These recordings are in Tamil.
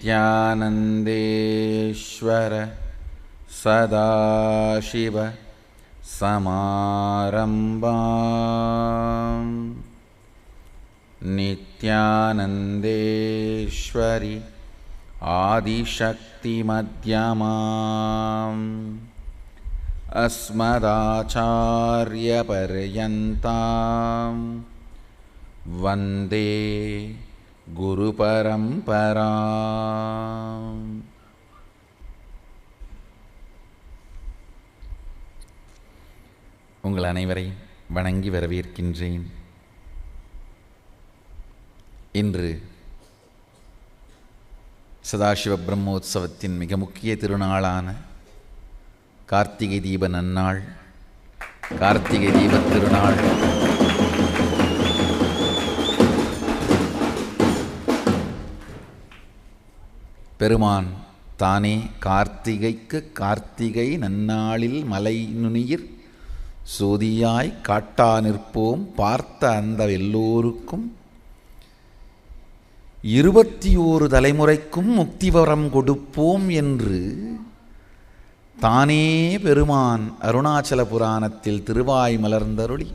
नित्यानन्देश्वर सदाशिव समारम्भाम् नित्यानन्देश्वरि आदिशक्तिमध्यमाम् अस्मदाचार्यपर्यन्ताम् वन्दे குருபரம்பராம். உங்கள் அனைவரையும் வணங்கி வரவேற்கின்றேன். இன்று சதாசிவ பிரம்மோத்சவத்தின் மிக முக்கிய திருநாளான கார்த்திகை தீப நன்னாள். கார்த்திகை தீப திருநாள் பெருமான் தானே கார்த்திகைக்கு கார்த்திகை நன்னாளில் மலை நுனியிற் சோதியாய் காட்டா நிற்போம் பார்த்த அந்த எல்லோருக்கும் 21 தலைமுறைக்கும் முக்திவரம் கொடுப்போம் என்று தானே பெருமான் அருணாச்சல புராணத்தில் திருவாய் மலர்ந்தருளி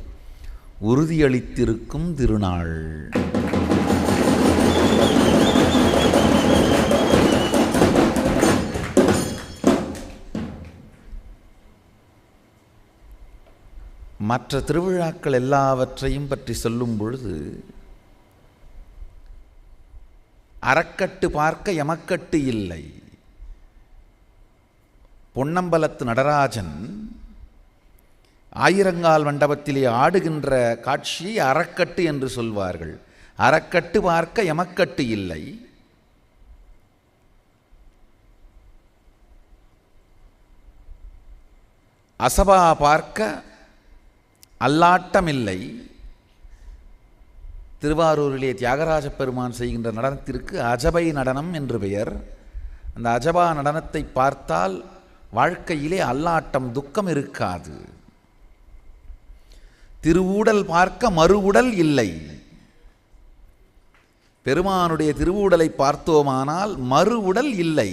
உறுதியளித்திருக்கும் திருநாள். மற்ற திருவிழாக்கள் எல்லாவற்றையும் பற்றி சொல்லும் பொழுது அறக்கட்டு பார்க்க எமக்கட்டு இல்லை. பொன்னம்பலத்து நடராஜன் ஆயிரங்கால் மண்டபத்திலே ஆடுகின்ற காட்சியை அறக்கட்டு என்று சொல்வார்கள். அறக்கட்டு பார்க்க எமக்கட்டு இல்லை. அசபா பார்க்க அல்லாட்டமில்லை. திருவாரூரிலே தியாகராஜ பெருமான் செய்கின்ற நடனத்திற்கு அஜபை நடனம் என்று பெயர். அந்த அஜபா நடனத்தை பார்த்தால் வாழ்க்கையிலே அல்லாட்டம், துக்கம் இருக்காது. திருவூடல் பார்க்க மறுவுடல் இல்லை. பெருமானுடைய திருவூடலை பார்த்தோமானால் மறுவுடல் இல்லை.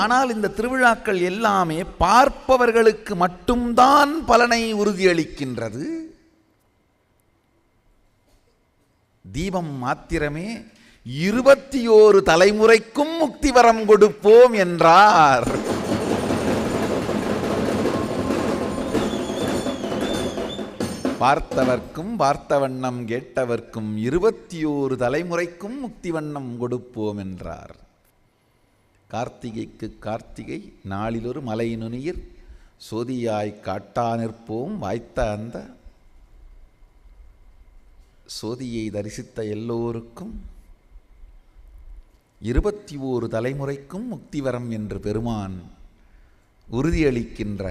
ஆனால் இந்த திருவிழாக்கள் எல்லாமே பார்ப்பவர்களுக்கு மட்டும்தான் பலனை உறுதியளிக்கின்றது. தீபம் மாத்திரமே 21 தலைமுறைக்கும் முக்திவரம் கொடுப்போம் என்றார். பார்த்தவர்க்கும் பார்த்த வண்ணம் கேட்டவர்க்கும் 21 தலைமுறைக்கும் முக்தி வண்ணம் கொடுப்போம் என்றார். கார்த்திகைக்கு கார்த்திகை நாளிலொரு மலை நுனியிற் சோதியாய் காட்டா நிற்போம் வாய்த்த அந்த சோதியை தரிசித்த எல்லோருக்கும் 21 தலைமுறைக்கும் முக்திவரம் என்று பெருமான் உறுதியளிக்கின்ற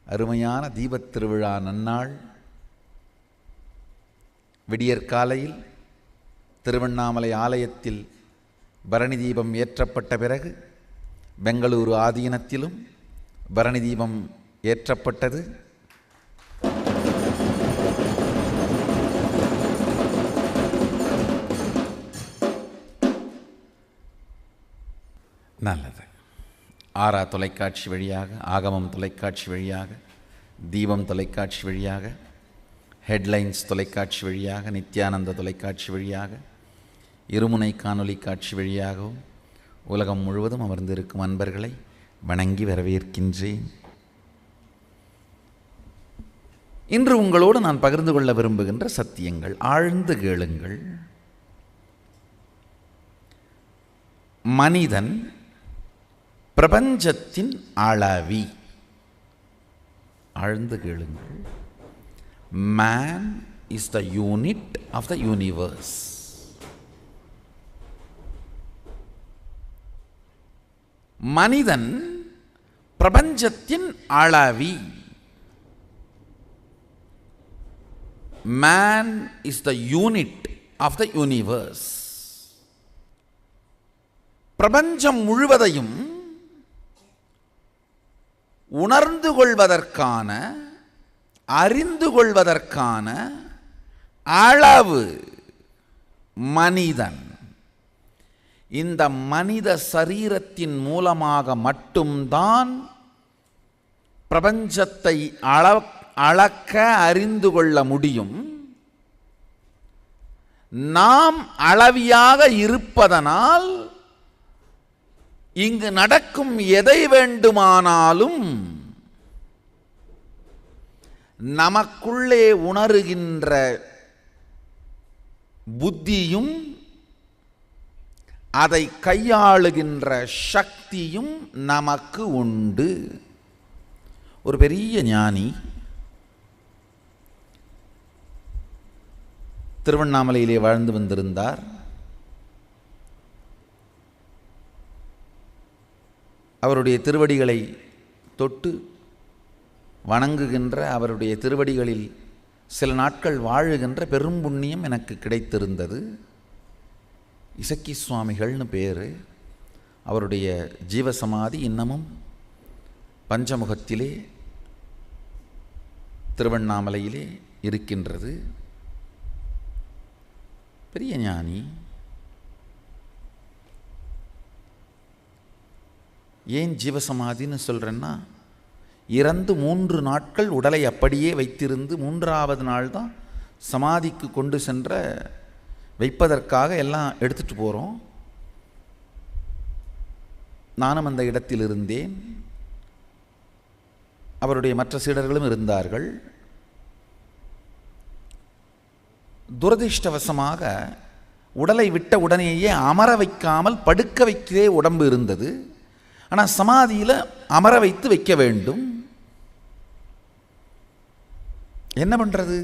அருமையான தீபத் திருவிழா நன்னாள். விடியற்காலையில் திருவண்ணாமலை ஆலயத்தில் பரணி தீபம் ஏற்றப்பட்ட பிறகு பெங்களூரு ஆதீனத்திலும் பரணி தீபம் ஏற்றப்பட்டது. நல்லது. ஆரா தொலைக்காட்சி வழியாக, ஆகமம் தொலைக்காட்சி வழியாக, தீபம் தொலைக்காட்சி வழியாக, ஹெட்லைன்ஸ் தொலைக்காட்சி வழியாக, நித்யானந்த தொலைக்காட்சி வழியாக, இருமுனை காணொலி காட்சி வழியாகவும் உலகம் முழுவதும் அமர்ந்திருக்கும் அன்பர்களை வணங்கி வரவேற்கின்றேன். இன்று உங்களோடு நான் பகிர்ந்து கொள்ள விரும்புகின்ற சத்தியங்கள் ஆழ்ந்து கேளுங்கள். மனிதன் பிரபஞ்சத்தின் அளவி. ஆழ்ந்து கேளுங்கள். Man is the unit of the universe. மனிதன் பிரபஞ்சத்தின் அளவி. Man is the unit of the universe. பிரபஞ்சம் முழுவதையும் உணர்ந்து கொள்வதற்கான அறிந்து கொள்வதற்கான அளவு மனிதன். இந்த மனித சரீரத்தின் மூலமாக மட்டும்தான் பிரபஞ்சத்தை அளக்க அறிந்து கொள்ள முடியும். நாம் அளவியாக இருப்பதனால் இங்கு நடக்கும் எதை வேண்டுமானாலும் நமக்குள்ளே உணருகின்ற புத்தியும் அதை கையாளுகின்ற சக்தியும் நமக்கு உண்டு. ஒரு பெரிய ஞானி திருவண்ணாமலையிலே வாழ்ந்து வந்திருந்தார். அவருடைய திருவடிகளை தொட்டு வணங்குகின்ற, அவருடைய திருவடிகளில் சில நாட்கள் வாழுகின்ற பெரும் புண்ணியம் எனக்கு கிடைத்திருந்தது. இசக்கி சுவாமிகள்னு பேர். அவருடைய ஜீவசமாதி இன்னமும் பஞ்சமுகத்திலே திருவண்ணாமலையிலே இருக்கின்றது. பெரிய ஞானி. ஏன் ஜீவசமாதின்னு சொல்கிறேன்னா, இறந்து 3 நாட்கள் உடலை அப்படியே வைத்திருந்து 3ஆவது நாள் தான் சமாதிக்கு கொண்டு சென்ற வைப்பதற்காக எல்லாம் எடுத்துகிட்டு போகிறோம். நானும் அந்த இடத்தில் இருந்தேன். அவருடைய மற்ற சீடர்களும் இருந்தார்கள். துரதிர்ஷ்டவசமாக உடலை விட்ட உடனேயே அமர வைக்காமல் படுக்க வைக்கவே உடம்பு இருந்தது. ஆனால் சமாதியில் அமர வைத்து வைக்க வேண்டும். என்ன பண்ணுறது?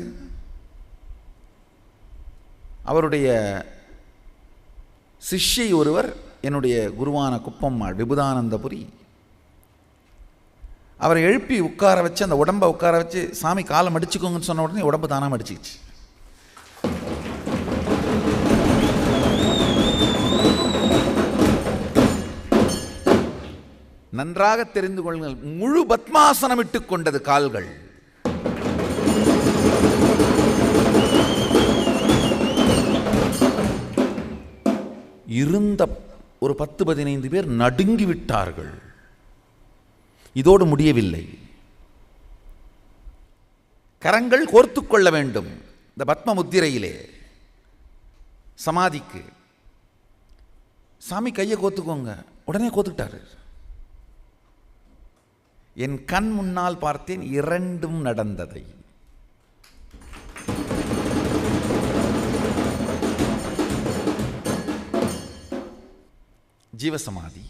அவருடைய சிஷ்யை ஒருவர், என்னுடைய குருவான குப்பம்மாள் விபுதானந்தபுரி, அவரை எழுப்பி உட்கார வச்சு, அந்த உடம்பை உட்கார வச்சு, சாமி காலை மடிச்சுக்கோங்கன்னு சொன்ன உடனே உடம்பு தானாக மடிச்சிச்சு. நன்றாக தெரிந்து கொள்ளுங்கள், முழு பத்மாசனம் இட்டுக் கொண்டது கால்கள். இருந்த ஒரு 10-15 பேர் நடுங்கி விட்டார்கள். இதோடு முடியவில்லை. கரங்கள் கோர்த்து கொள்ள வேண்டும். இந்த பத்ம முத்திரையிலே சமாதிக்கு சாமி கையை கோத்துக்கோங்க, உடனே கோத்துக்கிட்டாரு. என் கண் முன்னால் பார்த்தேன் இரண்டும் நடந்ததை. ஜீவசமாதி.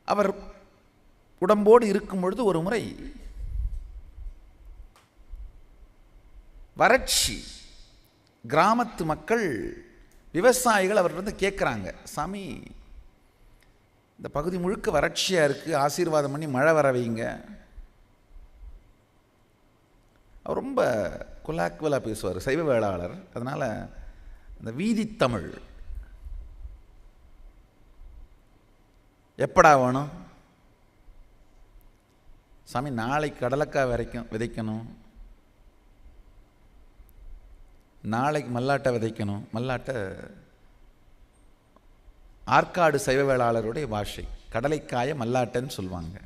அவர் உடம்போடு இருக்கும் பொழுது ஒரு முறை வறட்சி, கிராமத்து மக்கள், விவசாயிகள் அவர்கிட்ட கேட்குறாங்க, சாமி இந்த பகுதி முழுக்க வறட்சியாக இருக்குது, ஆசீர்வாதம் பண்ணி மழை வர வைங்க. அவர் ரொம்ப குலாக்குவலாக பேசுவார், சைவ வேளாளர். அதனால் இந்த வீதி தமிழ், எப்படா வேணும் சாமி? நாளைக்கு கடலக்காய் விதைக்கணும், நாளைக்கு மல்லாட்டை விதைக்கணும். மல்லாட்டை ஆற்காடு சைவ வேளாளருடைய பாஷை. கடலைக்காய மல்லாட்டைன்னு சொல்லுவாங்க.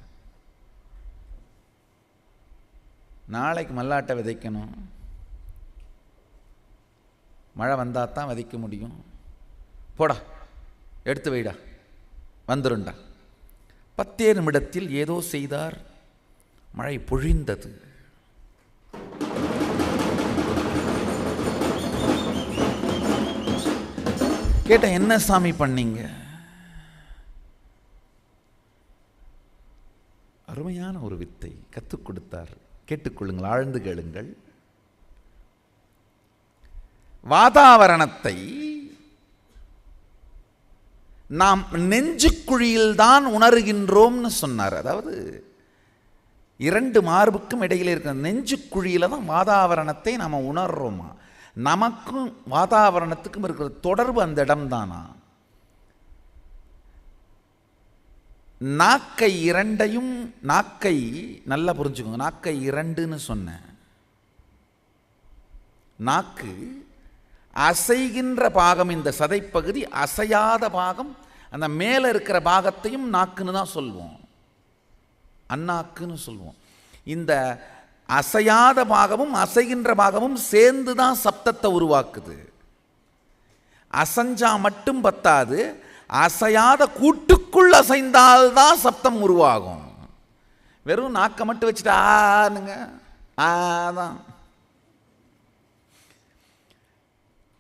நாளைக்கு மல்லாட்டை விதைக்கணும், மழை வந்தால் தான் விதைக்க முடியும். போடா, எடுத்து வைடா, வந்துருண்டா. 10 நிமிடத்தில் ஏதோ செய்தார். மழை பொழிந்தது. கேட்ட, என்ன சாமி பண்ணீங்க? அருமையான ஒரு வித்தை கற்றுக் கொடுத்தார். கேட்டுக்கொள்ளுங்கள், ஆழ்ந்து கேளுங்கள். வாதாவரணத்தை நாம் நெஞ்சுக்குழியில்தான் உணர்கின்றோம்னு சொன்னார். அதாவது 2 மார்புக்கும் இடையில இருக்கிற நெஞ்சுக்குழியில தான் வாதாவரணத்தை நாம் உணர்றோமா? நமக்கும் வாதாவரணத்துக்கும் இருக்கிற தொடர்பு அந்த இடம்தானா? நாக்கை இரண்டையும், நாக்கை நல்லா புரிஞ்சுக்கோங்க, நாக்கை இரண்டுன்னு சொன்னேன். நாக்கு அசைகின்ற பாகம் இந்த சதைப்பகுதி, அசையாத பாகம் அந்த மேலே இருக்கிற பாகத்தையும் நாக்குன்னு தான் சொல்வோம், அந்நாக்குன்னு சொல்லுவோம். இந்த அசையாத பாகமும் அசைகின்ற பாகமும் சேர்ந்து தான் சப்தத்தை உருவாக்குது. அசைஞ்சா மட்டும் பத்தாது, அசையாத கூட்டுக்குள் அசைந்தால்தான் சப்தம் உருவாகும். வெறும் நாக்கை மட்டும் வச்சுட்டு ஆனுங்க ஆதான்.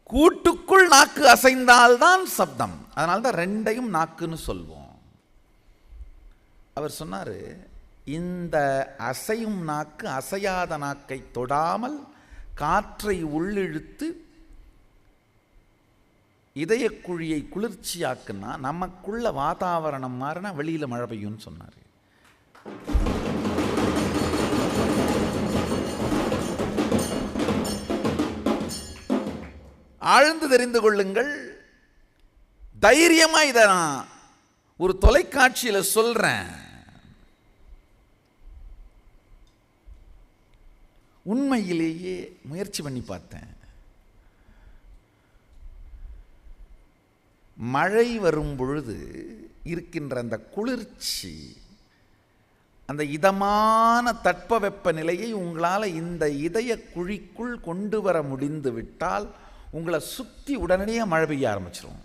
கூட்டுக்குள் நாக்கு அசைந்தால்தான் சப்தம். அதனால தான் ரெண்டையும் நாக்குன்னு சொல்வோம். அவர் சொன்னார், இந்த அசையும் நாக்கு அசையாத நாக்கை தொடாமல் காற்றை உள்ளிழுத்து இதயக்குழியை குளிர்ச்சியாக்குன்னா நமக்குள்ள வாதாவரணம் மாறினா வெளியில் மழை பெய்யும்னு சொன்னார். ஆழ்ந்து தெரிந்து கொள்ளுங்கள். தைரியமா இதை நான் ஒரு தொலைக்காட்சியில் சொல்றேன். உண்மையிலேயே முயற்சி பண்ணி பார்த்தேன். மழை வரும் பொழுது இருக்கின்ற அந்த குளிர்ச்சி, அந்த இதமான தட்பவெப்ப நிலையை உங்களால் இந்த இதய குழிக்குள் கொண்டு வர முடிந்து விட்டால் உங்களை சுற்றி உடனடியாக மழை பெய்ய ஆரம்பிச்சிடும்.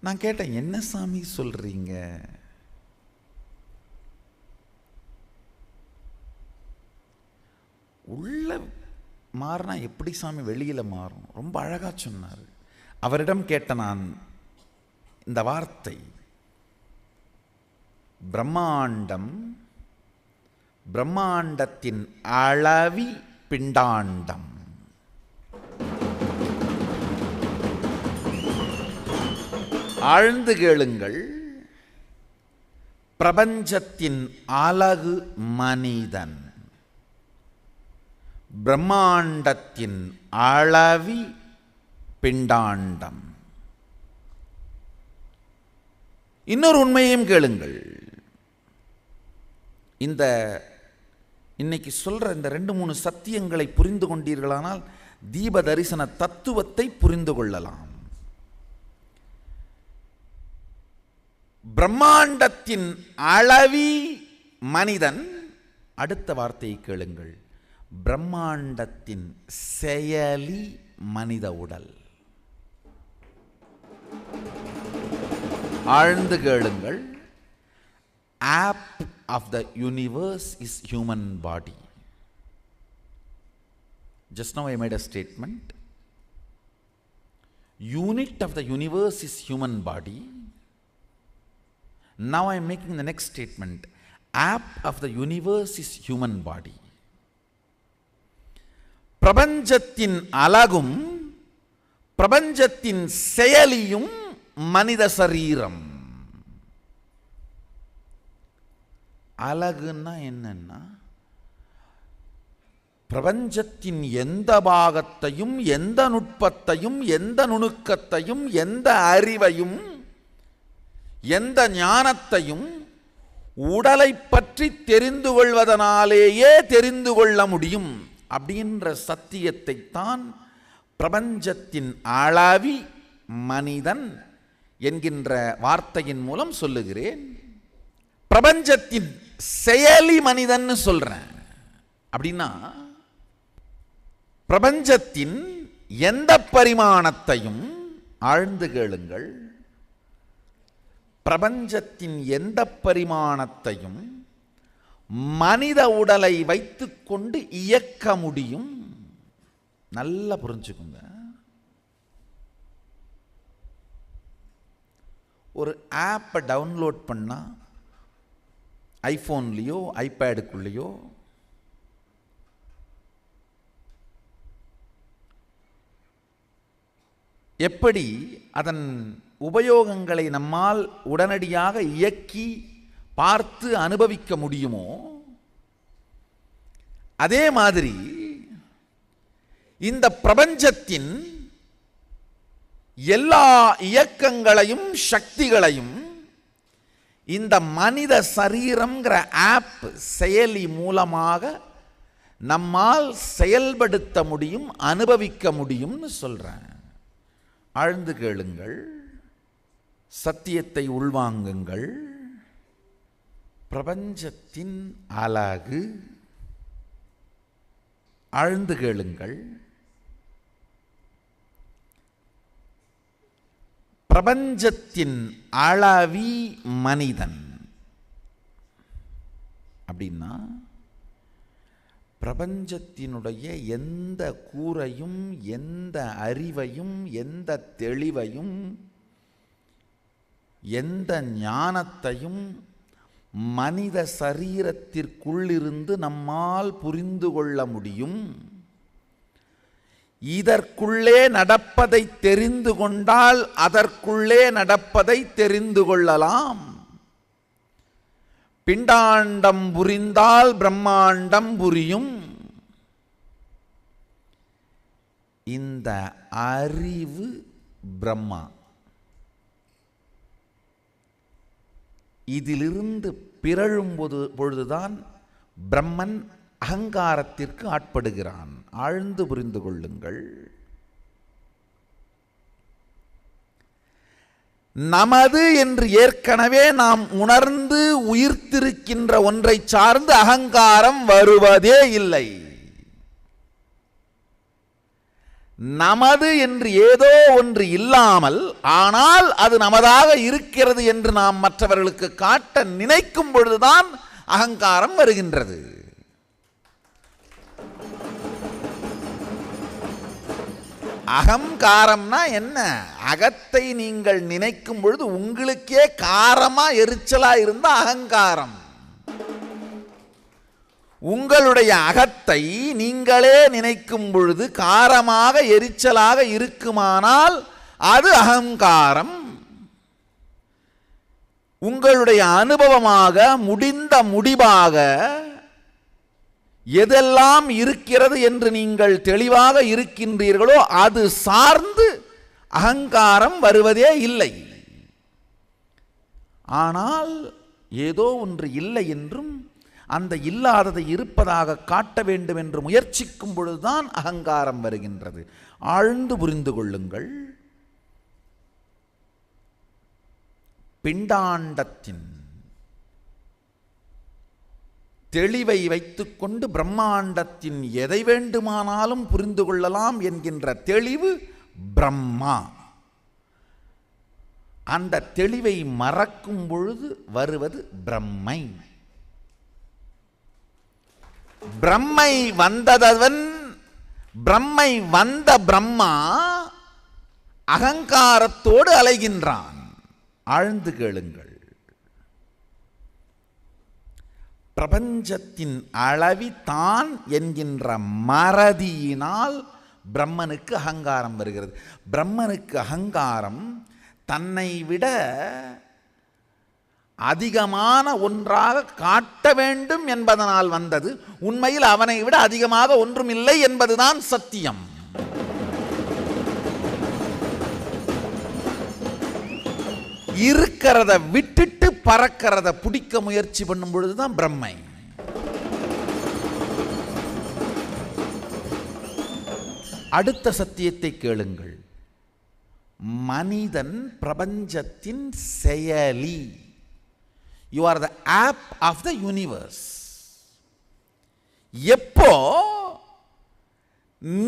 நான் கேட்டேன், என்ன சாமி சொல்றீங்க? உள்ள மாறினா எப்படி சாமி வெளியில் மாறும்? ரொம்ப அழகாக சொன்னார். அவரிடம் கேட்ட நான் இந்த வார்த்தை, பிரம்மாண்டம், பிரம்மாண்டத்தின் அளவி பிண்டாண்டம். ஆழ்ந்து கேளுங்கள். பிரபஞ்சத்தின் அலகு மனிதன், பிரம்மாண்டத்தின் அளவி பிண்டாண்டம். இன்னொரு உண்மையையும் கேளுங்கள். இந்த இன்னைக்கு சொல்ற இந்த 2-3 சத்தியங்களை புரிந்து கொண்டீர்களானால் தீப தரிசன தத்துவத்தை புரிந்து கொள்ளலாம். பிரம்மாண்டத்தின் அளவி மனிதன். அடுத்த வார்த்தையை கேளுங்கள், பிரம்மாண்டத்தின் செயலி மனித உடல். ஆழ்ந்து கேளுங்கள். App of the universe is human body. Just now I made a statement. Unit of the universe is human body. Now I am making the next statement. App of the universe is human body. பிரபஞ்சத்தின் அலகும் பிரபஞ்சத்தின் செயலியும் மனித சரீரம். அலகுன்னா என்னன்னா, பிரபஞ்சத்தின் எந்த பாகத்தையும், எந்த நுட்பத்தையும், எந்த நுணுக்கத்தையும், எந்த அறிவையும், எந்த ஞானத்தையும் உடலை பற்றி தெரிந்து கொள்வதனாலேயே தெரிந்து கொள்ள முடியும் அப்படின்ற சத்தியத்தை தான் பிரபஞ்சத்தின் அளவி மனிதன் என்கின்ற வார்த்தையின் மூலம் சொல்லுகிறேன். பிரபஞ்சத்தின் செயலி மனிதன் சொல்றேன். அப்படின்னா பிரபஞ்சத்தின் எந்த பரிமாணத்தையும், ஆழ்ந்து கேளுங்கள், பிரபஞ்சத்தின் எந்த பரிமாணத்தையும் மனித உடலை வைத்துக்கொண்டு இயக்க முடியும். நல்லா புரிஞ்சுக்குங்க. ஒரு ஆப்பை டவுன்லோட் பண்ணா ஐஃபோன்லேயோ ஐபேடுக்குள்ளேயோ எப்படி அதன் உபயோகங்களை நம்மால் உடனடியாக இயக்கி பார்த்து அனுபவிக்க முடியுமோ, அதே மாதிரி இந்த பிரபஞ்சத்தின் எல்லா இயக்கங்களையும் சக்திகளையும் இந்த மனித சரீரம்ங்கிற ஆப் செயலி மூலமாக நம்மால் செயல்படுத்த முடியும், அனுபவிக்க முடியும்னு சொல்றேன். ஆழ்ந்து கேளுங்கள், சத்தியத்தை உள்வாங்குங்கள். பிரபஞ்சத்தின் அழகு, ஆழ்ந்து கேளுங்கள், பிரபஞ்சத்தின் அளவி மனிதன். அப்படின்னா பிரபஞ்சத்தினுடைய எந்த கூரையும், எந்த அறிவையும், எந்த தெளிவையும், எந்த ஞானத்தையும் மனித சரீரத்திற்குள்ளிருந்து நம்மால் புரிந்து கொள்ள முடியும். இதற்குள்ளே நடப்பதை தெரிந்து கொண்டால் அதற்குள்ளே நடப்பதை தெரிந்து கொள்ளலாம். பிண்டாண்டம் புரிந்தால் பிரம்மாண்டம் புரியும். இந்த அறிவு பிரம்மா. இதிலிருந்து பிறழும் பொழுதுதான் பிரம்மன் அகங்காரத்திற்கு ஆட்படுகிறான். ஆழ்ந்து புரிந்து கொள்ளுங்கள். நமது என்று ஏற்கனவே நாம் உணர்ந்து உயிர்த்திருக்கின்ற ஒன்றை சார்ந்து அகங்காரம் வருவதே இல்லை. நமது என்று ஏதோ ஒன்று இல்லாமல், ஆனால் அது நமதாக இருக்கிறது என்று நாம் மற்றவர்களுக்கு காட்ட நினைக்கும் பொழுதுதான் அகங்காரம் வருகின்றது. அகங்காரம்னா என்ன? அகத்தை நீங்கள் நினைக்கும் பொழுது உங்களுக்கே காரமா எரிச்சலா இருந்தா அகங்காரம். உங்களுடைய அகத்தை நீங்களே நினைக்கும் பொழுது காரமாக எரிச்சலாக இருக்குமானால் அது அகங்காரம். உங்களுடைய அனுபவமாக முடிந்த முடிவாக எதெல்லாம் இருக்கிறது என்று நீங்கள் தெளிவாக இருக்கின்றீர்களோ அது சார்ந்து அகங்காரம் வருவதே இல்லை. ஆனால் ஏதோ ஒன்று இல்லை என்றும் அந்த இல்லாததை இருப்பதாக காட்ட வேண்டும் என்று முயற்சிக்கும் பொழுதுதான் அகங்காரம் வருகின்றது. ஆழ்ந்து புரிந்து கொள்ளுங்கள். பிண்டாண்டத்தின் தெளிவை வைத்துக்கொண்டு பிரம்மாண்டத்தின் எதை வேண்டுமானாலும் புரிந்து கொள்ளலாம் என்கின்ற தெளிவு பிரம்மா. அந்த தெளிவை மறக்கும் பொழுது வருவது பிரம்மை. பிரம்மை வந்ததவன், பிரம்மை வந்த பிரம்மா அகங்காரத்தோடு அலைகின்றான். ஆழ்ந்து கேளுங்கள். பிரபஞ்சத்தின் அளவி தான் என்கின்ற மறதியினால் பிரம்மனுக்கு அகங்காரம் வருகிறது. பிரம்மனுக்கு அகங்காரம் தன்னை விட அதிகமான ஒன்றாக காட்ட வேண்டும் என்பதனால் வந்தது. உண்மையில் அவனை விட அதிகமாக ஒன்றும் இல்லை என்பதுதான் சத்தியம். இருக்கிறத விட்டுட்டு பறக்கிறத பிடிக்க முயற்சி பண்ணும் பொழுதுதான் பிரம்மை. அடுத்த சத்தியத்தை கேளுங்கள். மனிதன் பிரபஞ்சத்தின் செயலி. You are the app of the universe. எப்போ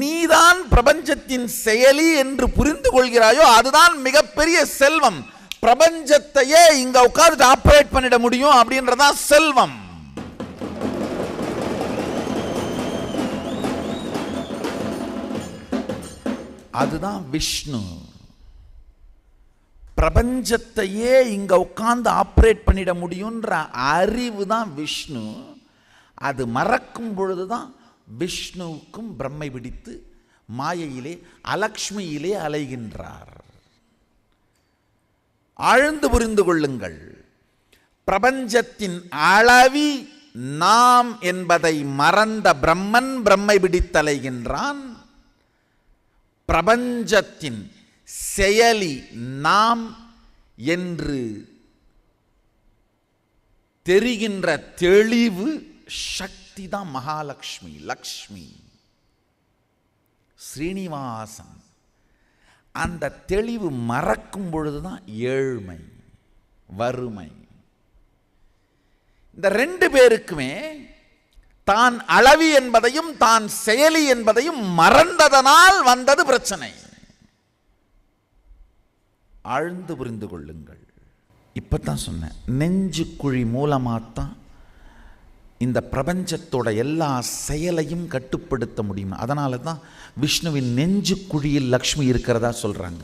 நீதான் பிரபஞ்சத்தின் செயலி என்று புரிந்து கொள்கிறாயோ அதுதான் மிகப்பெரிய செல்வம். பிரபஞ்சத்தையே இங்க உட்கார்ந்து ஆபரேட் பண்ணிட முடியும் அப்படின்றதா செல்வம். அதுதான் விஷ்ணு. பிரபஞ்சத்தையே இங்க உட்கார்ந்து ஆபரேட் பண்ணிட முடியும்ன்ற அறிவு தான் விஷ்ணு. அது மறக்கும் பொழுதுதான் விஷ்ணுவுக்கும் பிரம்மை பிடித்து மாயையிலே அலக்ஷ்மியிலே அலைகின்றார். ஆழ்ந்து புரிந்து கொள்ளுங்கள். பிரபஞ்சத்தின் அளவி நாம் என்பதை மறந்த பிரம்மன் பிரம்மை பிடித்தலைகின்றான். பிரபஞ்சத்தின் செயலி நாம் என்று தெரிகின்ற தெளிவு சக்தி தான் மகாலட்சுமி, லக்ஷ்மி, ஸ்ரீனிவாசன். அந்த தெளிவு மறக்கும் பொழுதுதான் ஏழ்மை, வறுமை. இந்த ரெண்டு பேருக்குமே தான் அளவி என்பதையும் தான் செயலி என்பதையும் மறந்ததனால் வந்தது பிரச்சனை. ஆழ்ந்து புரிந்து கொள்ளுங்கள். இப்பதான் சொன்னேன், நெஞ்சு குழி மூலமாத்தான் இந்த பிரபஞ்சத்தோட எல்லா செயலையும் கட்டுப்படுத்த முடியும். அதனால தான் விஷ்ணுவின் நெஞ்சு குழியில் லக்ஷ்மி இருக்கிறதா சொல்றாங்க.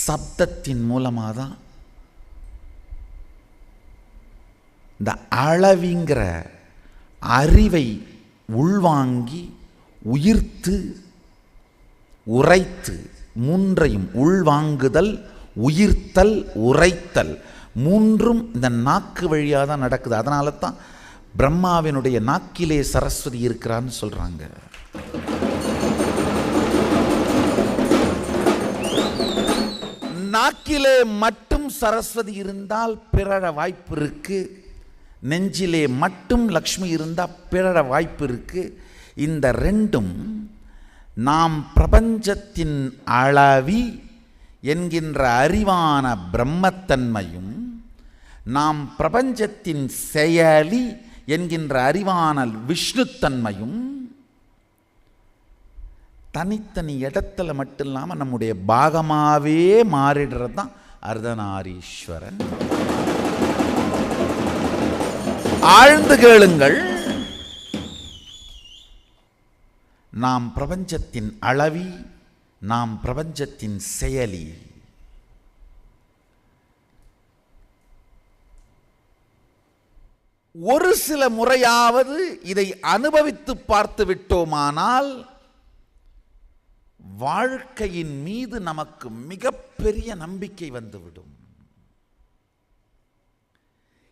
சப்தத்தின் மூலமாக தான் இந்த அளவிங்கிற அறிவை உள்வாங்கி உயிர்த்து உரைத்து, மூன்றையும் உள்வாங்குதல், உயிர்த்தல், உரைத்தல், மூன்றும் இந்த நாக்கு வழியாக தான் நடக்குது. அதனால தான் பிரம்மாவினுடைய நாக்கிலே சரஸ்வதி இருக்கிறான்னு சொல்றாங்க. நாக்கிலே மட்டும் சரஸ்வதி இருந்தால் பிறழ வாய்ப்பு இருக்கு, நெஞ்சிலே மட்டும் லக்ஷ்மி இருந்தால் பிறழ வாய்ப்பு இருக்கு. இந்த ரெண்டும் நாம் பிரபஞ்சத்தின் அளவி என்கின்ற அறிவான பிரம்மத்தன்மையும், நாம் பிரபஞ்சத்தின் செயலி என்கின்ற அறிவான விஷ்ணுத்தன்மையும் தனித்தனி இடத்துல மட்டும் இல்லாமல் நம்முடைய பாகமாகவே மாறிடுறது தான் அர்த்தநாரீஸ்வரன். ஆழ்ந்து கேளுங்கள். நாம் பிரபஞ்சத்தின் அளவி, நாம் பிரபஞ்சத்தின் செயலி. ஒரு சில முறையாவது இதை அனுபவித்து பார்த்து விட்டோமானால் வாழ்க்கையின் மீது நமக்கு மிகப்பெரிய நம்பிக்கை வந்துவிடும்.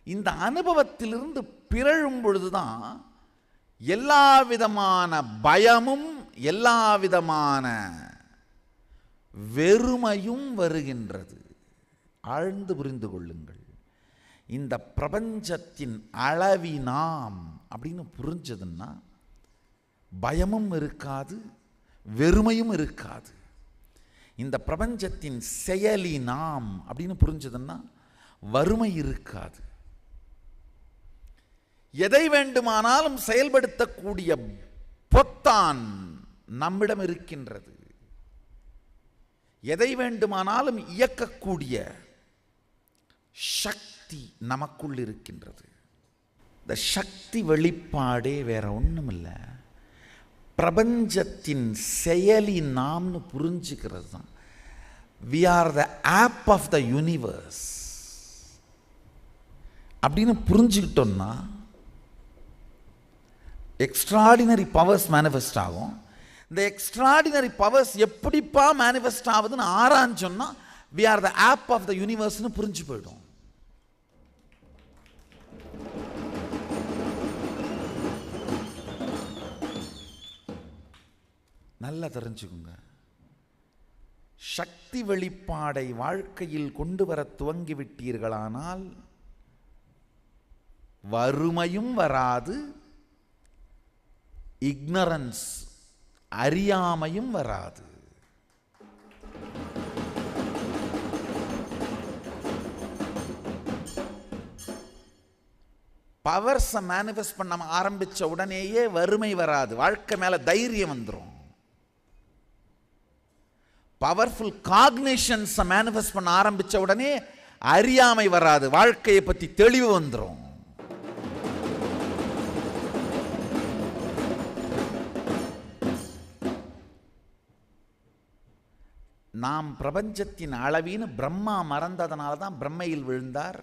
இந்த அனுபவத்திலிருந்து பிறழும் பொழுதுதான் எல்லா விதமான பயமும் எல்லா விதமான வெறுமையும் வருகின்றது. ஆழ்ந்து புரிந்து கொள்ளுங்கள். இந்த பிரபஞ்சத்தின் அளவி நாம் அப்படின்னு புரிஞ்சதுன்னா பயமும் இருக்காது, வெறுமையும் இருக்காது. இந்த பிரபஞ்சத்தின் செயலி நாம் அப்படின்னு புரிஞ்சதுன்னா வறுமை இருக்காது. எதை வேண்டுமானாலும் செயல்படுத்தக்கூடிய பொத்தான் நம்மிடம் இருக்கின்றது. எதை வேண்டுமானாலும் இயக்கக்கூடிய சக்தி நமக்குள் இருக்கின்றது. இந்த சக்தி வெளிப்பாடே வேற ஒன்றும் இல்லை, பிரபஞ்சத்தின் செயலி நாம்னு புரிஞ்சுக்கிறது தான். We are the app of the universe அப்படின்னு புரிஞ்சுக்கிட்டோம்னா எக்ஸ்ட்ராடினரி பவர்ஸ் மேனிஃபெஸ்ட் ஆகும். இந்த எக்ஸ்ட்ராடினரி பவர்ஸ் எப்படிப்பா மேனிஃபெஸ்ட் ஆகுதுன்னு ஆராய்ச்சோம்னா we are the app of the யூனிவர்ஸ்னு புரிஞ்சு போயிடும். நல்லா தெரிஞ்சுக்குங்க. சக்தி வெளிப்பாடை வாழ்க்கையில் கொண்டு வர துவங்கிவிட்டீர்களானால் வறுமையும் வராது, இக்னரன்ஸ் அறியாமையும் வராது. பவர்ஸை மேனிஃபெஸ்ட் பண்ண ஆரம்பிச்ச உடனேயே வறுமை வராது, வாழ்க்கை மேல தைரியம் வந்துடும். பவர்ஃபுல் காக்னிஷன்ஸை மேனிஃபெஸ்ட் பண்ண ஆரம்பிச்ச உடனே அறியாமை வராது, வாழ்க்கையை பற்றி தெளிவு வந்துடும். நாம் பிரபஞ்சத்தின் அளவின்னு பிரம்மா மறந்ததனால தான் பிரம்மையில் விழுந்தார்.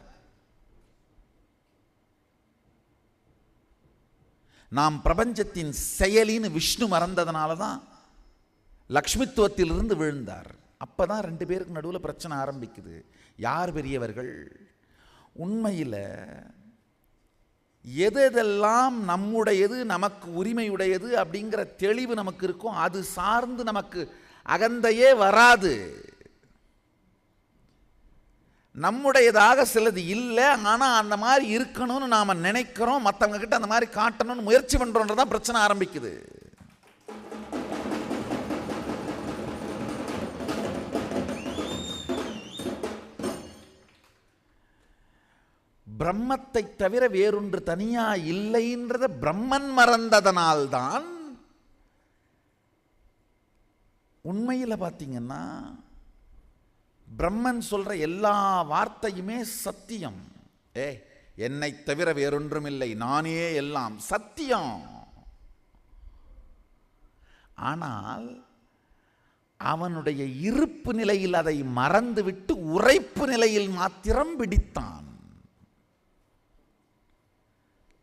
நாம் பிரபஞ்சத்தின் செயலின்னு விஷ்ணு மறந்ததனால தான் லக்ஷ்மித்துவத்திலிருந்து விழுந்தார். அப்பதான் ரெண்டு பேருக்கு நடுவில் பிரச்சனை ஆரம்பிக்குது. யார் பெரியவர்கள்? உண்மையில் எதெல்லாம் நம்முடையது, நமக்கு உரிமையுடையது அப்படிங்கிற தெளிவு நமக்கு இருக்கும், அது சார்ந்து நமக்கு அகந்தையே வராது. நம்முடையதாக சிலது இல்லை, ஆனால் அந்த மாதிரி இருக்கணும்னு நாம் நினைக்கிறோம், மற்றவங்க கிட்ட அந்த மாதிரி காட்டணும்னு முயற்சி பண்ணுறோன்றதான் பிரச்சனை ஆரம்பிக்குது. பிரம்மத்தை தவிர வேறொன்று தனியா இல்லைன்றத பிரம்மன் மறந்ததனால்தான் உண்மையில் பார்த்தீங்கன்னா பிரம்மன் சொல்ற எல்லா வார்த்தையுமே சத்தியம். என்னை தவிர வேறொன்றும் இல்லை, நானே எல்லாம், சத்தியம். ஆனால் அவனுடைய இருப்பு நிலையில் அதை மறந்துவிட்டு உரைப்பு நிலையில் மாத்திரம் பிடித்தான்.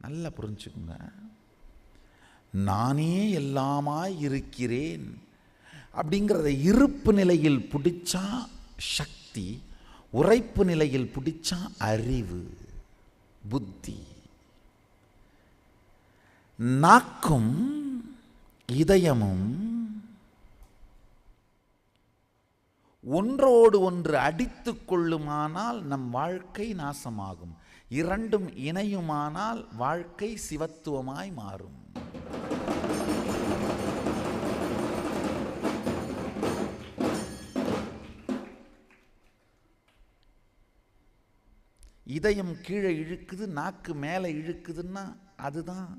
நல்லா புரிஞ்சுக்குங்க. நானே எல்லாமாய் இருக்கிறேன் அப்படிங்கிறத இருப்பு நிலையில் பிடிச்சா சக்தி, உரைப்பு நிலையில் பிடிச்சா அறிவு, புத்தி. நாக்கும் இதயமும் ஒன்றோடு ஒன்று அடித்து கொள்ளுமானால் நம் வாழ்க்கை நாசமாகும். இரண்டும் இணையுமானால் வாழ்க்கை சிவத்துவமாய் மாறும். இதயம் கீழே இழுக்குது, நாக்கு மேலே இழுக்குதுன்னா அதுதான்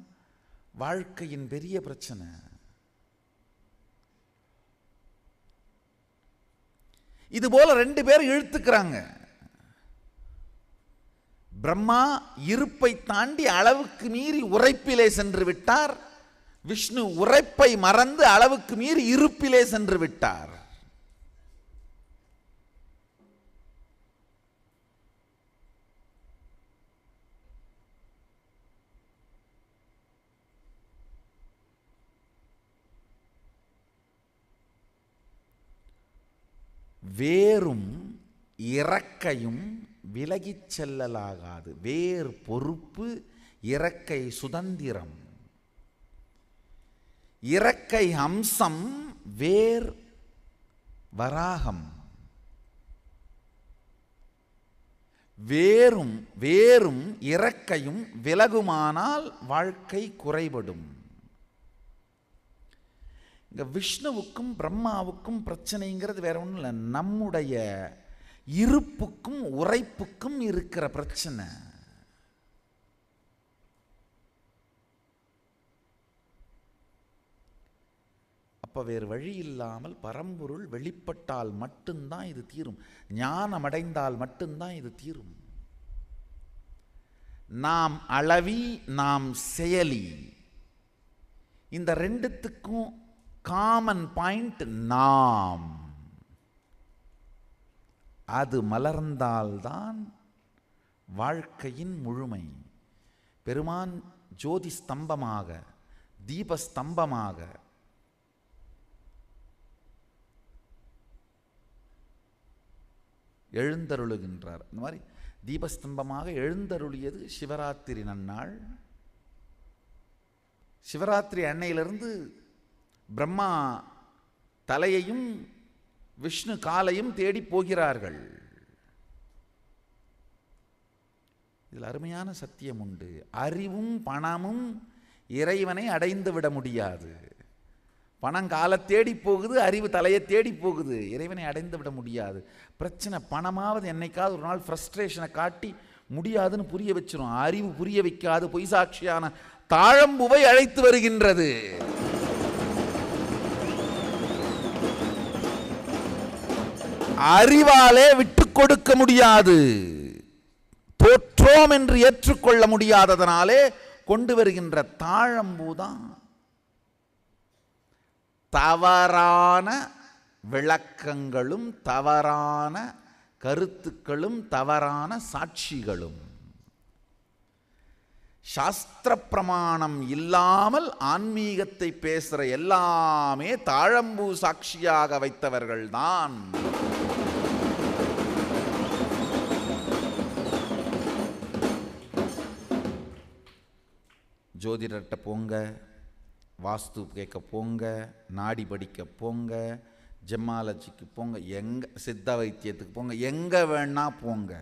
வாழ்க்கையின் பெரிய பிரச்சனை. இது போல ரெண்டு பேர் இழுத்துக்கிறாங்க. பிரம்மா இருப்பை தாண்டி அளவுக்கு மீறி உரைப்பிலே சென்று விட்டார். விஷ்ணு உரைப்பை மறந்து அளவுக்கு மீறி இருப்பிலே சென்று விட்டார். வேரும் இறக்கையும் விலகிச் செல்லலாகாது. வேர் பொறுப்பு, இறக்கை சுதந்திரம். இறக்கை அம்சம், வேர் வராகம். வேரும் இறக்கையும் விலகுமானால் வாழ்க்கை குறைபடும். இங்க விஷ்ணுவுக்கும் பிரம்மாவுக்கும் பிரச்சனைங்கிறது வேற ஒன்றும் இல்லை, நம்முடைய இருப்புக்கும் உரைப்புக்கும் இருக்கிற பிரச்சனை. அப்ப வேறு வழி இல்லாமல் பரம்பொருள் வெளிப்பட்டால் மட்டும்தான் இது தீரும். ஞானம் அடைந்தால் மட்டும்தான் இது தீரும். நாம் அளவி, நாம் செயலி. இந்த ரெண்டுத்துக்கும் காமன் பாயிண்ட் நாம். அது மலர்ந்தால்தான் வாழ்க்கையின் முழுமை. பெருமான் ஜோதி ஸ்தம்பமாக, தீபஸ்தம்பமாக எழுந்தருளுகின்றார். இந்த மாதிரி தீபஸ்தம்பமாக எழுந்தருளியது சிவராத்திரி நன்னாள். சிவராத்திரி அன்னையிலிருந்து பிரம்மா தலையையும் விஷ்ணு காலையும் தேடி போகிறார்கள். இதில் அருமையான சத்தியம் உண்டு. அறிவும் பணமும் இறைவனை அடைந்து விட முடியாது. பணம் காலை தேடி போகுது, அறிவு தலையை தேடி போகுது, இறைவனை அடைந்து விட முடியாது. பிரச்சனை பணமாவது என்னைக்காவது ஒரு நாள் ஃப்ரஸ்ட்ரேஷனை காட்டி முடியாதுன்னு புரிய வச்சிரும். அறிவு புரிய வைக்காது பொய் சாட்சியான தாழம்புவை அழைத்து வருகின்றது. அறிவாலே விட்டு கொடுக்க முடியாது, தோற்றோம் என்று ஏற்றுக்கொள்ள முடியாததனாலே கொண்டு வருகின்ற தாழம்பூதான் தவறான விளக்கங்களும் தவறான கருத்துக்களும் தவறான சாட்சிகளும். சாஸ்திர பிரமாணம் இல்லாமல் ஆன்மீகத்தை பேசுற எல்லாமே தாழம்பூ சாட்சியாக வைத்தவர்கள்தான். ஜோதிடர்கிட்ட போங்க, வாஸ்து கேட்க போங்க, நாடி படிக்க போங்க, ஜெம்மாலஜிக்கு போங்க, எங்கே சித்த வைத்தியத்துக்கு போங்க, எங்கே வேணா போங்க.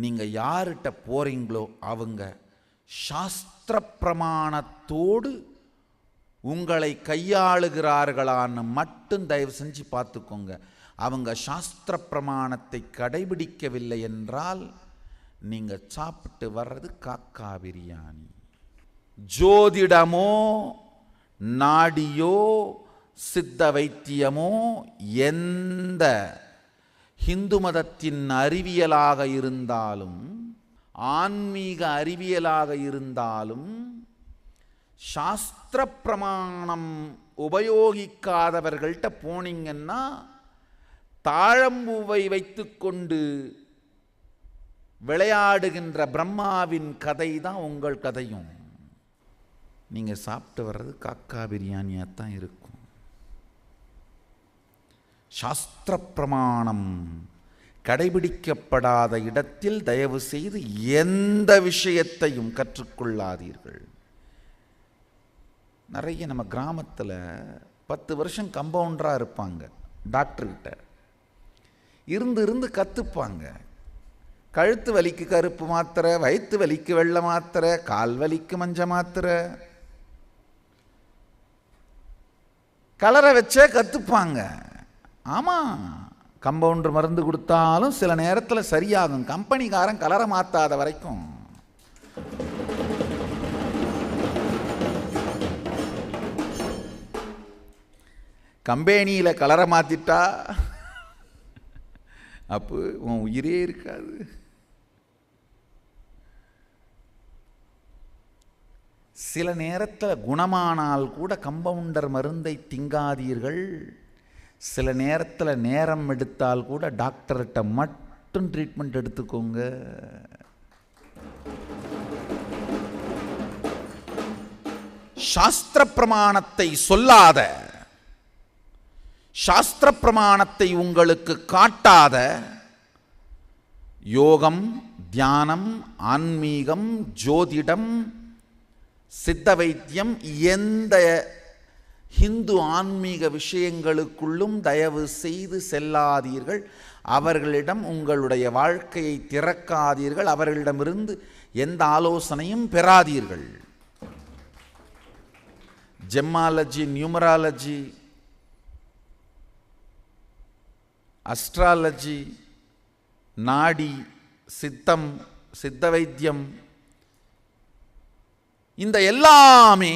நீங்கள் யார்கிட்ட போகிறீங்களோ அவங்க சாஸ்திர பிரமாணத்தோடு உங்களை கையாளுகிறார்களான்னு மட்டும் தயவு செஞ்சு பார்த்துக்கோங்க. அவங்க சாஸ்திர பிரமாணத்தை கடைபிடிக்கவில்லை என்றால் நீங்கள் சாப்பிட்டு வர்றது காக்கா பிரியாணி. ஜோதிடமோ நாடியோ சித்த வைத்தியமோ எந்த ஹிந்து மதத்தின் அறிவியலாக இருந்தாலும் ஆன்மீக அறிவியலாக இருந்தாலும் சாஸ்திர பிரமாணம் உபயோகிக்காதவர்கள்ட்ட போனீங்கன்னா தாழம்பூவை வைத்துக்கொண்டு விளையாடுகின்ற பிரம்மாவின் கதை தான் உங்கள் கதையும். நீங்கள் சாப்பிட்டு வர்றது காக்கா பிரியாணியாக தான் இருக்கும். சாஸ்திர பிரமாணம் கடைபிடிக்கப்படாத இடத்தில் தயவு செய்து எந்த விஷயத்தையும் கற்றுக்கொள்ளாதீர்கள். நிறைய நம்ம கிராமத்தில் 10 வருஷம் கம்பவுண்டராக இருப்பாங்க. டாக்டர்கிட்ட இருந்து கற்றுப்பாங்க. கழுத்து வலிக்கு கருப்பு மாத்திரை, வயிற்று வலிக்கு வெள்ளை மாத்திரை, கால் வலிக்கு மஞ்சள் மாத்திரை, கலரை வச்சே கற்றுப்பாங்க. ஆமாம், கம்பவுண்டர் மருந்து கொடுத்தாலும் சில நேரத்தில் சரியாகும். கம்பெனிக்காரன் கலரை மாற்றாத வரைக்கும். கம்பெனியில் கலரை மாற்றிட்டா அப்போ உன் உயிரே இருக்காது. சில நேரத்தில் குணமானால் கூட கம்பவுண்டர் மருந்தை திங்காதீர்கள். சில நேரத்தில் நேரம் எடுத்தால் கூட டாக்டர்கிட்ட மட்டும் ட்ரீட்மெண்ட் எடுத்துக்கோங்க. சாஸ்திர பிரமாணத்தை சொல்லாத, சாஸ்திர பிரமாணத்தை உங்களுக்கு காட்டாத யோகம், தியானம், ஆன்மீகம், ஜோதிடம், சித்த வைத்தியம், எந்த ஹிந்து ஆன்மீக விஷயங்களுக்குள்ளும் தயவு செய்து செல்லாதீர்கள். அவர்களிடம் உங்களுடைய வாழ்க்கையை திறக்காதீர்கள். அவர்களிடமிருந்து எந்த ஆலோசனையும் பெறாதீர்கள். ஜெம்மாலஜி, நியூமராலஜி, அஸ்ட்ராலஜி, நாடி, சித்தம், சித்த வைத்தியம், இந்த எல்லாமே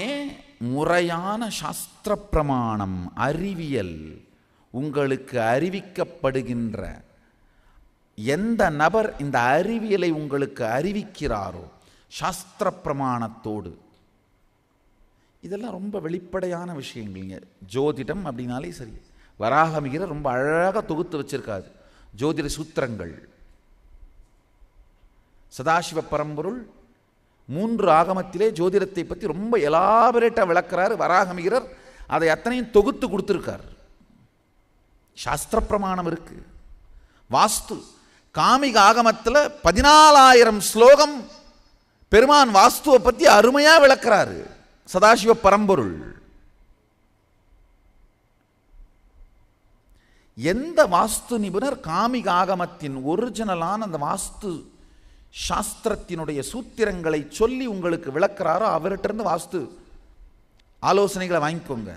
முறையான சாஸ்திர பிரமாணம், அறிவியல் உங்களுக்கு அறிவிக்கப்படுகின்ற எந்த நபர் இந்த அறிவியலை உங்களுக்கு அறிவிக்கிறாரோ சாஸ்திர பிரமாணத்தோடு, இதெல்லாம் ரொம்ப வெளிப்படையான விஷயங்கள்ங்க. ஜோதிடம் அப்படின்னாலே சரி, வராகமிகிரர் ரொம்ப அழகாக தொகுத்து வச்சிருக்காது ஜோதிட சூத்திரங்கள். சதாசிவ பரம்பொருள் 3 ஆகமத்திலே ஜோதிடத்தை பற்றி ரொம்ப எலாபரேட்டாக விளக்குறாரு. வராகமிகிரர் அதை அத்தனையும் தொகுத்து கொடுத்துருக்கார். சாஸ்திர பிரமாணம் இருக்கு. வாஸ்து காமிக ஆகமத்தில் 14,000 ஸ்லோகம் பெருமான் வாஸ்துவை பற்றி அருமையாக விளக்குறாரு சதாசிவ பரம்பொருள். எந்த வாஸ்து நிபுணர் காமிக ஆகமத்தின் ஒரிஜினலான அந்த வாஸ்து சாஸ்திரத்தினுடைய சூத்திரங்களை சொல்லி உங்களுக்கு விளக்குறாரோ அவர்கிட்ட வாஸ்து ஆலோசனைகளை வாங்கிக்கோங்க.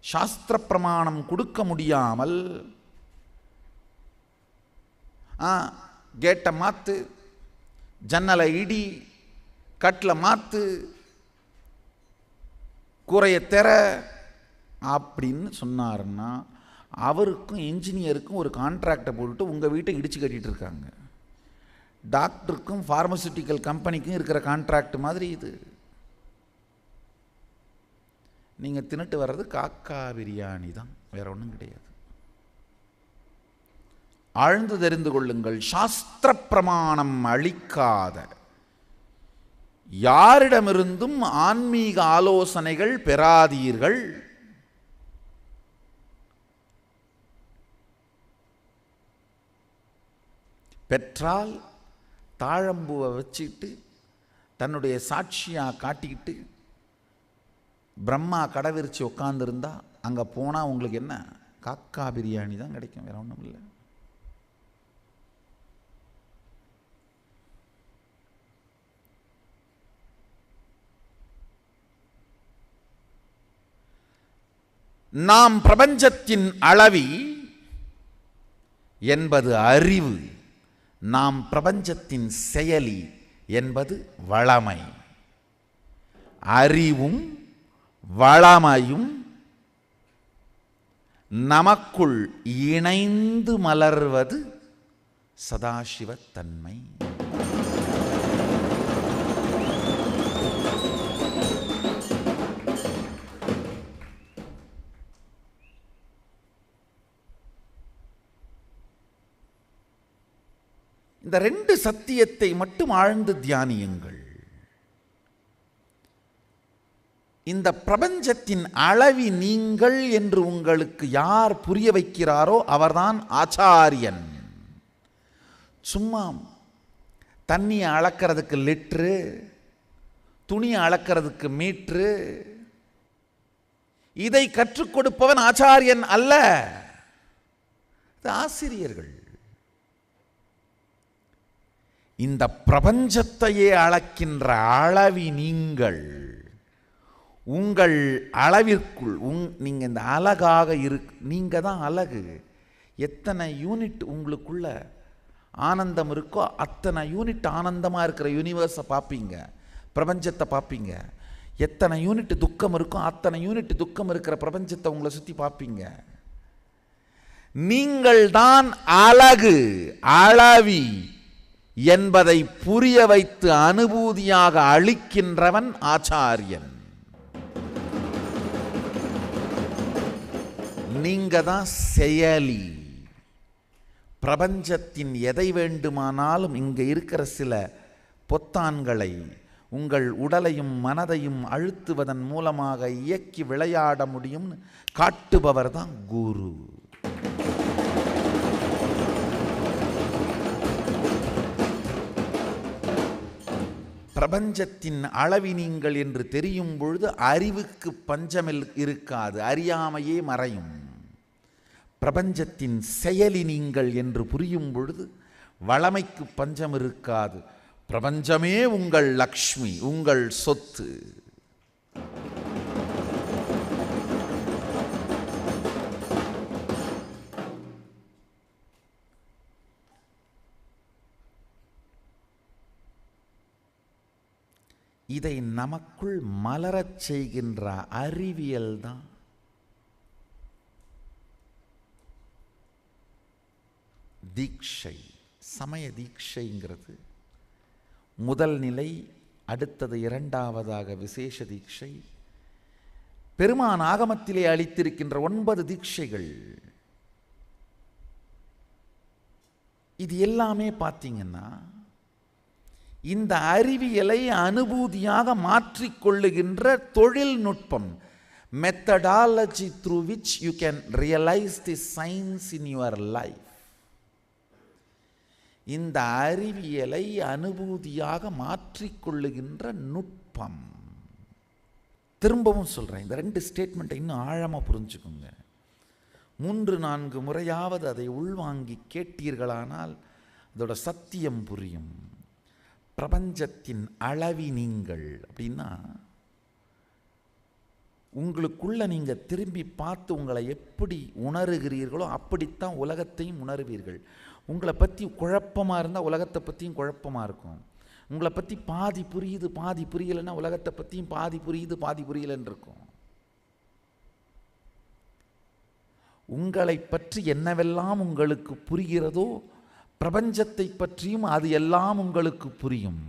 சாஸ்திர பிரமாணம் கொடுக்க முடியாமல் கேட்டை மாற்று, ஜன்னலை இடி, கட்டில் மாற்று, கூரையை தெர அப்படின்னு சொன்னாருன்னா அவருக்கும் இன்ஜினியருக்கும் ஒரு கான்ட்ராக்டை போட்டுட்டு உங்கள் வீட்டை இடித்து கட்டிகிட்டு இருக்காங்க. டாக்டருக்கும் ஃபார்மசூட்டிக்கல் கம்பெனிக்கும் இருக்கிற கான்ட்ராக்ட் மாதிரி இது. நீங்கள் தின்னுட்டு வர்றது காக்கா பிரியாணி தான், வேற ஒன்றும் கிடையாது. ஆழ்ந்து தெரிந்து கொள்ளுங்கள். சாஸ்திர பிரமாணம் அளிக்காத யாரிடமிருந்தும் ஆன்மீக ஆலோசனைகள் பெறாதீர்கள். பெற்றால் தாழம்பூவை வச்சுட்டு தன்னுடைய சாட்சியாக காட்டிக்கிட்டு பிரம்மா கடை விரித்து உட்காந்துருந்தா அங்கே போனால் உங்களுக்கு என்ன, காக்கா பிரியாணி தான் கிடைக்கும், வேற ஒன்றும் இல்லை. நாம் பிரபஞ்சத்தின் அளவி என்பது அறிவு, நாம் பிரபஞ்சத்தின் செயலி என்பது வளமை. அறிவும் வளமையும் நமக்குள் இணைந்து மலர்வது சதாசிவத்தன்மை. இந்த ரெண்டு சத்தியத்தை மட்டும் ஆழ்ந்து தியானியுங்கள். இந்த பிரபஞ்சத்தின் அளவி நீங்கள் என்று உங்களுக்கு யார் புரிய வைக்கிறாரோ அவர்தான் ஆச்சாரியன். சும்மா தண்ணியை அளக்கிறதுக்கு லிட்ரு, துணியை அளக்கிறதுக்கு மீட்ரு, இதை கற்றுக் கொடுப்பவன் ஆச்சாரியன் அல்ல, ஆசிரியர்கள். இந்த பிரபஞ்சத்தையே அளக்கின்ற அளவி நீங்கள். உங்கள் அளவிற்குள் நீங்கள் இந்த அழகாக நீங்கள் தான் அழகு. எத்தனை யூனிட் உங்களுக்குள்ள ஆனந்தம் இருக்கோ அத்தனை யூனிட் ஆனந்தமாக இருக்கிற யூனிவர்ஸை பார்ப்பீங்க, பிரபஞ்சத்தை பார்ப்பீங்க. எத்தனை யூனிட் துக்கம் இருக்கோ அத்தனை யூனிட் துக்கம் இருக்கிற பிரபஞ்சத்தை உங்களை சுற்றி பார்ப்பீங்க. நீங்கள் தான் அழகு, அளவி என்பதை புரிய வைத்து அனுபூதியாக அளிக்கின்றவன் ஆச்சாரியன். நீங்க தான் செயலி. பிரபஞ்சத்தின் எதை வேண்டுமானாலும் இங்கே இருக்கிற சில பொத்தான்களை உங்கள் உடலையும் மனதையும் அழுத்துவதன் மூலமாக இயக்கி விளையாட முடியும் காட்டுபவர் தான் குரு. பிரபஞ்சத்தின் அளவி நீங்கள் என்று தெரியும் பொழுது அறிவுக்கு பஞ்சமில் இருக்காது, அறியாமையே மறையும். பிரபஞ்சத்தின் செயலி நீங்கள் என்று புரியும் பொழுது வளமைக்கு பஞ்சம் இருக்காது. பிரபஞ்சமே உங்கள் லக்ஷ்மி, உங்கள் சொத்து. இதை நமக்குள் மலரச் செய்கின்ற அறிவியல் தான் தீட்சை. சமய தீட்சைங்கிறது முதல் நிலை, அடுத்தது இரண்டாவதாக விசேஷ தீட்சை. பெருமான் ஆகமத்திலே அளித்திருக்கின்ற 9 தீட்சைகள். இது எல்லாமே பார்த்தீங்கன்னா இந்த அறிவியலை அனுபூதியாக மாற்றிக்கொள்ளுகின்ற தொழில்நுட்பம், methodology through which you can realise the science in your life. இந்த அறிவியலை அனுபூதியாக மாற்றிக்கொள்ளுகின்ற நுட்பம். திரும்பவும் சொல்கிறேன், இந்த 2 ஸ்டேட்மெண்ட்டை இன்னும் ஆழமாக புரிஞ்சுக்குங்க. 3-4 முறையாவது அதை உள்வாங்கி கேட்டீர்களானால் அதோட சத்தியம் புரியும். பிரபஞ்சத்தின் அளவி நீங்கள் அப்படின்னா உங்களுக்குள்ள நீங்கள் திரும்பி பார்த்து உங்களை எப்படி உணருகிறீர்களோ அப்படித்தான் உலகத்தையும் உணருவீர்கள். உங்களை பற்றி குழப்பமாக இருந்தால் உலகத்தை பற்றியும் குழப்பமாக இருக்கும். உங்களை பற்றி பாதி புரியுது பாதி புரியலைன்னா உலகத்தை பற்றியும் பாதி புரியுது பாதி புரியலைன்னு இருக்கும். உங்களை பற்றி என்னவெல்லாம் உங்களுக்கு புரிகிறதோ பிரபஞ்சத்தை பற்றியும் அது எல்லாம் உங்களுக்கு புரியும்.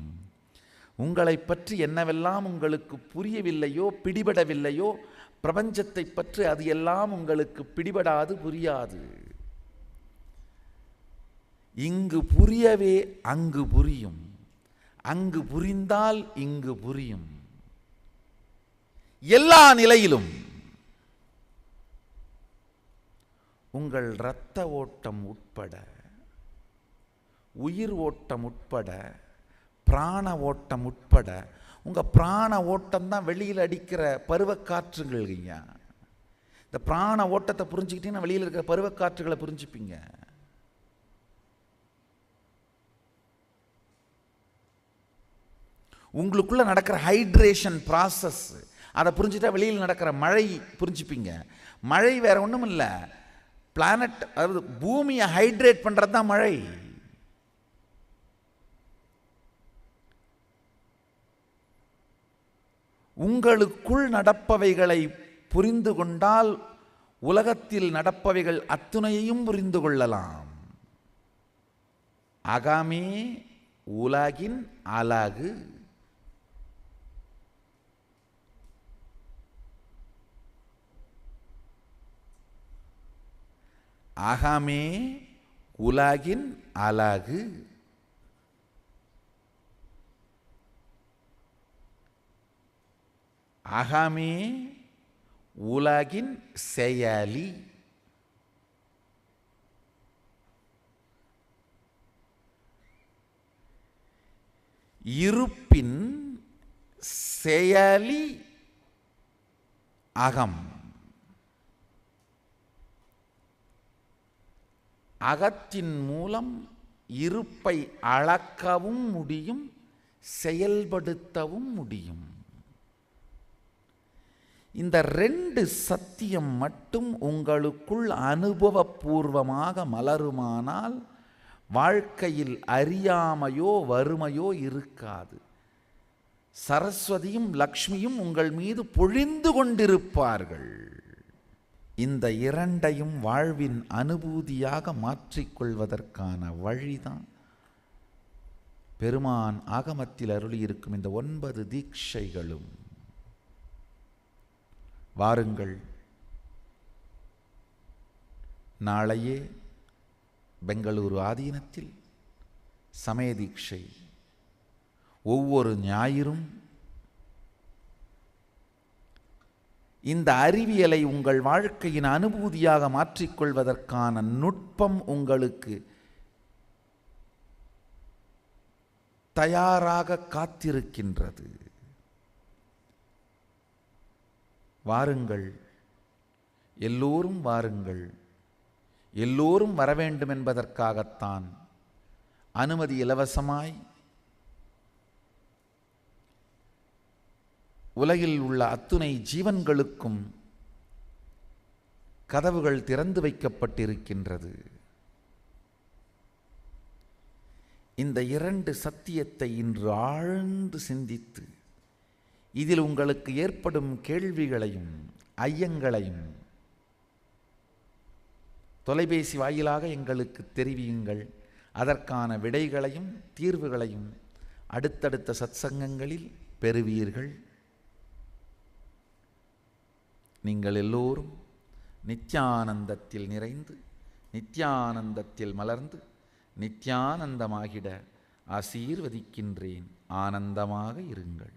உங்களை பற்றி என்னவெல்லாம் உங்களுக்கு புரியவில்லையோ பிடிபடவில்லையோ பிரபஞ்சத்தை பற்றி அது எல்லாம் உங்களுக்கு பிடிபடாது, புரியாது. இங்கு புரியவே அங்கு புரியும், அங்கு புரிந்தால் இங்கு புரியும். எல்லா நிலையிலும் உங்கள் இரத்த ஓட்டம் உட்பட, உயிர் ஓட்டம் உட்பட பிராண ஓட்டம் உட்பட உங்கள் பிராண ஓட்டம் தான் வெளியில் அடிக்கிற பருவக்காற்றுங்கள்ங்க. இந்த பிராண ஓட்டத்தை புரிஞ்சுக்கிட்டீங்கன்னா வெளியில் இருக்கிற பருவக்காற்றுகளை புரிஞ்சுப்பீங்க. உங்களுக்குள்ள நடக்கிற ஹைட்ரேஷன் ப்ராசஸ் அதை புரிஞ்சுட்டா வெளியில் நடக்கிற மழை புரிஞ்சுப்பீங்க. மழை வேற ஒன்றும் இல்லை, பிளானட் அதாவது பூமியை ஹைட்ரேட் பண்ணுறது தான் மழை. உங்களுக்குள் நடப்பவைகளை புரிந்து கொண்டால் உலகத்தில் நடப்பவைகள் அத்துணையையும் புரிந்து கொள்ளலாம். அகமே உலகின் அழகு. அகமே உலகின் அழகு. அகமே உலகின் செயலி. இருப்பின் செயலி அகம். அகத்தின் மூலம் இருப்பை அளக்கவும் முடியும், செயல்படுத்தவும் முடியும். இந்த ரெண்டு சத்தியம் மட்டும் உங்களுக்குள் அனுபவபூர்வமாக மலருமானால் வாழ்க்கையில் அறியாமையோ வறுமையோ இருக்காது. சரஸ்வதியும் லக்ஷ்மியும் உங்கள் மீது பொழிந்து கொண்டிருப்பார்கள். இந்த இரண்டையும் வாழ்வின் அனுபூதியாக மாற்றிக்கொள்வதற்கான வழிதான் பெருமான் ஆகமத்தில் அருளியிருக்கும் இந்த 9 தீட்சைகளும். வாருங்கள், நாளையே பெங்களூரு ஆதீனத்தில் சமய தீட்சை. ஒவ்வொரு ஞாயிறும் இந்த அறிவியலை உங்கள் வாழ்க்கையின் அனுபூதியாக மாற்றிக்கொள்வதற்கான நுட்பம் உங்களுக்கு தயாராக காத்திருக்கின்றது. வாருங்கள், எல்லோரும் வாருங்கள். எல்லோரும் வர வேண்டும் என்பதற்காகத்தான் அனுமதி இலவசமாய் உலகில் உள்ள அத்துணை ஜீவன்களுக்கும் கதவுகள் திறந்து வைக்கப்பட்டிருக்கின்றது. இந்த 2 சத்தியத்தை இன்று ஆழ்ந்து சிந்தித்து இதில் உங்களுக்கு ஏற்படும் கேள்விகளையும் ஐயங்களையும் தொலைபேசி வாயிலாக எங்களுக்கு தெரிவியுங்கள். அதற்கான விடைகளையும் தீர்வுகளையும் அடுத்தடுத்த சத்சங்கங்களில் பெறுவீர்கள். நீங்கள் எல்லோரும் நித்யானந்தத்தில் நிறைந்து நித்யானந்தத்தில் மலர்ந்து நித்யானந்தமாகிட ஆசீர்வதிக்கின்றேன். ஆனந்தமாக இருங்கள்.